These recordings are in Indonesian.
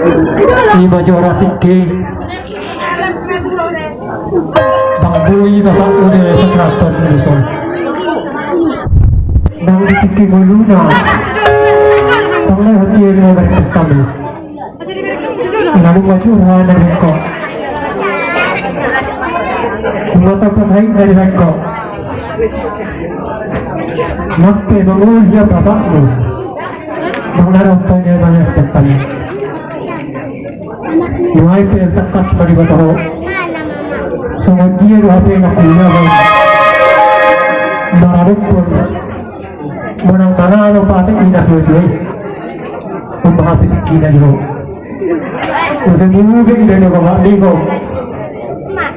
Iba jora tinggi Bangui bapak udah keseraton Nelson Bang tinggi muluna Bang leh hati yang mau berpestami Namun majuran dari kok Mata pasahin dari kok Nape mengulya bapakmu Bang narotanya banyak pestami Nuai pe takas bagi bataho Semua dia dua pe nak punya bang Baraduk pun Menang mana lo patik ina dua-dua Memahati kina juga Usaha mulu ke ina juga bang Niko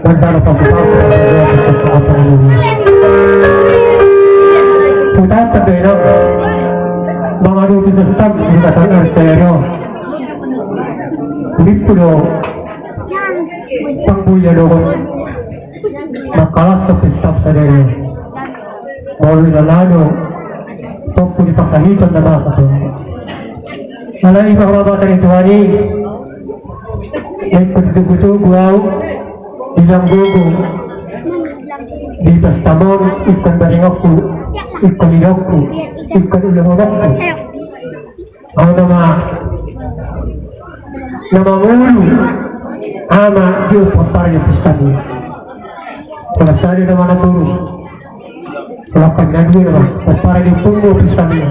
Mansara pasu-pasu Rasa cepat apa dulu Putat tak enak Bang adu kita staf di kasangan sero Lipudo Pangbuya doon Makalas sa pistap sa dero Mauloy na lalo Toko di pasahiton na basa to Malay pa kumabasa ni Tuwani Ay pagduguto guwaw Ilang gugo Di pastamon Ikon baringok ko Ikon ilok ko Ikon ulamorok ko Ako naman Namangulu ama Diyo pampara yung pisani Kala sari naman ang guru Kala pagnagwi naman pampara yung punggo pisani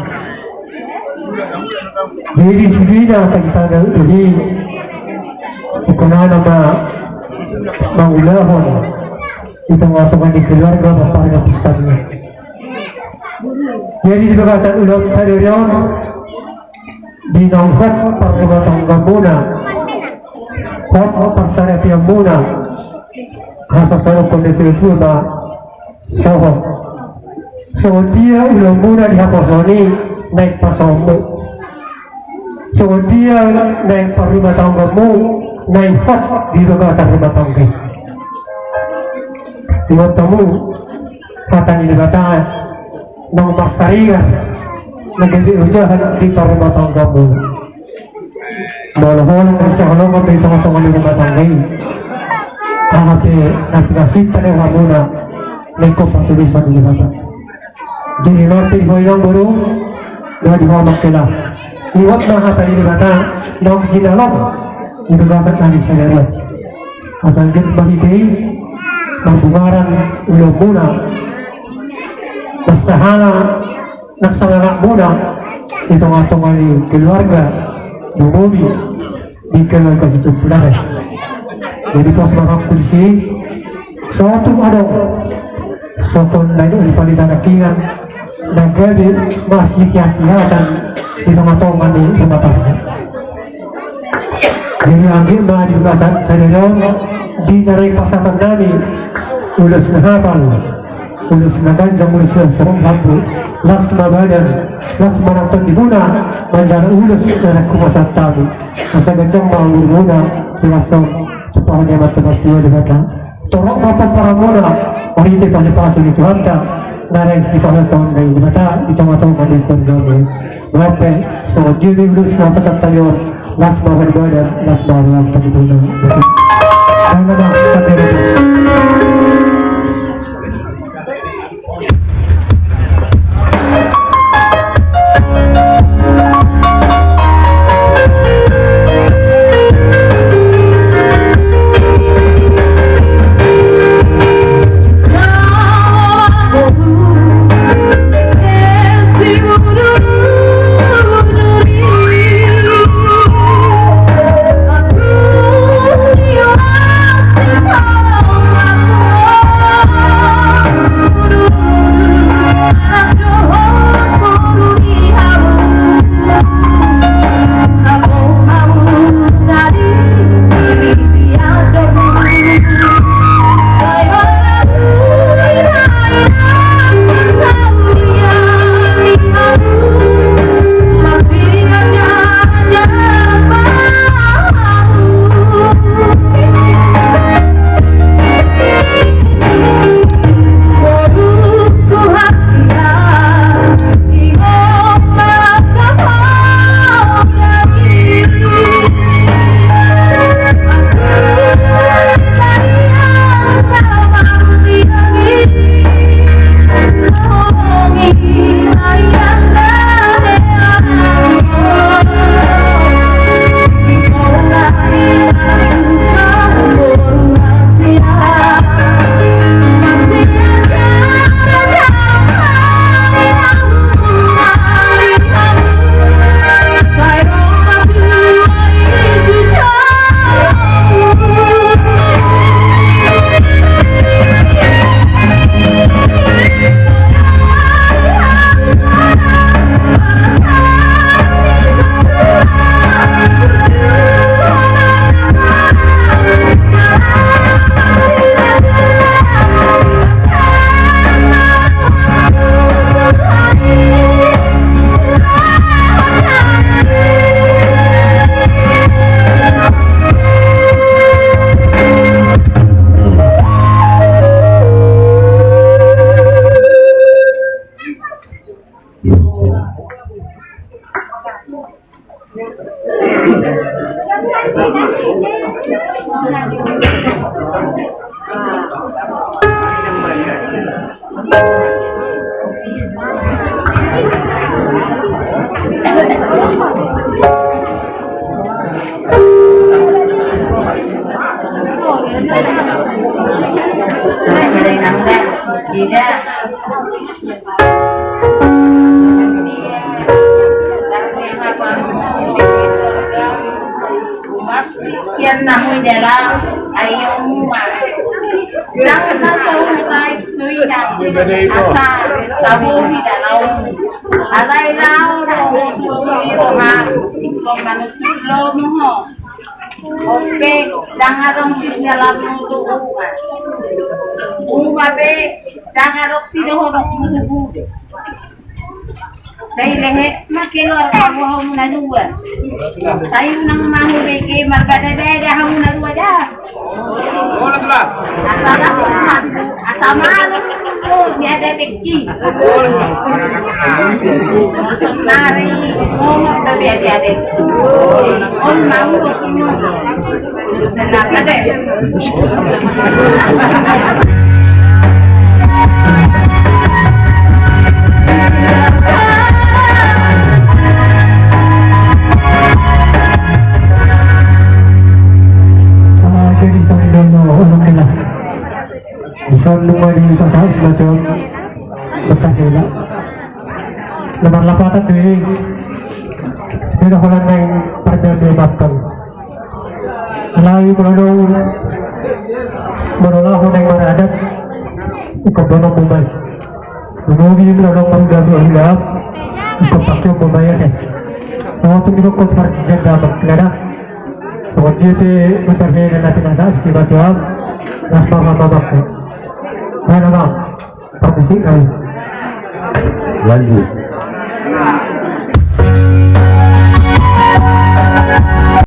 Jadi sigina kasi taga uli Ito na maulahon Ito nga sa mga keluarga pampara yung pisani Jadi di bagasan ulang sa diriyon Dinangkat pagkabatang gabuna Hot pagsarap yang muna Hasasarap kong definitif na Soho So dia ulang muna di hapasoni Naik pasomo So dia naik parima tanggamu Naik pas di bagasan rima tanggi Iwan tamu Kata ini kata Nang maksarigan Nagandi ujahan di parima tanggamu Malah-malah kasi kalau kami tengah-tengah di rumah tangga Kahapin nagpinasita na yung muna May kompatulisan di rumah tangga Jadi natin ko yung guru Na di ko makila Iwat na hata di rumah tangga Na ginalog Inugasan na di sa garo Asal din bagitay Magbungaran ulog muna Nagsahana Nagsangangak muna Ito nga tunga ni keluarga Bumi di keluarga itu benar. Jadi pas makan polisi, suatu ada, suatu lain di palitan kian dan jadi masih kiasan di tengah-tengah di rumah tangga. Jadi angin mah di bahasan saya di narai pasatan kami ulus nahapal, ulus nagazam ulus serong habu. Las mabadan, las manaton di muna, manjara ulus dari kumasan tamu. Masa gajang maulur muna, langsung tupahan yang matamas dia dikata. Torok bapak para muna, orite pasal-pasal itu hanta, narai si pasal tahun dari mata, di tengah-tengah mandiri kondome. Berapa, so dia di ulus mapasan tayo, las mabadan, las mabadan di muna. Ano na, kateros. Yan na mo dalam ayaw mo jangan tahu mulai tuh asa tahu di dalam alai lau dah itu roha ikut manusia mo oke jangan dong di dalam itu be jangan dong si dohong itu dahil makin luar kamu na dua tayo nang mahu beke markada dada hamu na dua dah asama dia ada beki nari ngomong tapi ada on mahu senang ada jadi sambil ulung kena isang lumah di pasal semacam bertakila nomor lapatan diri tidak kolan main pada bebatkan alai merolah honeng maradat ikut donong Mumbai menunggu merolah menggabi hilap ikut pakcau Mumbai ya semua pemilik kota Partizan dapat kenada semua dia berterhera nabi nasab si batuam nas mama mamaku mana bang permisi kau lanjut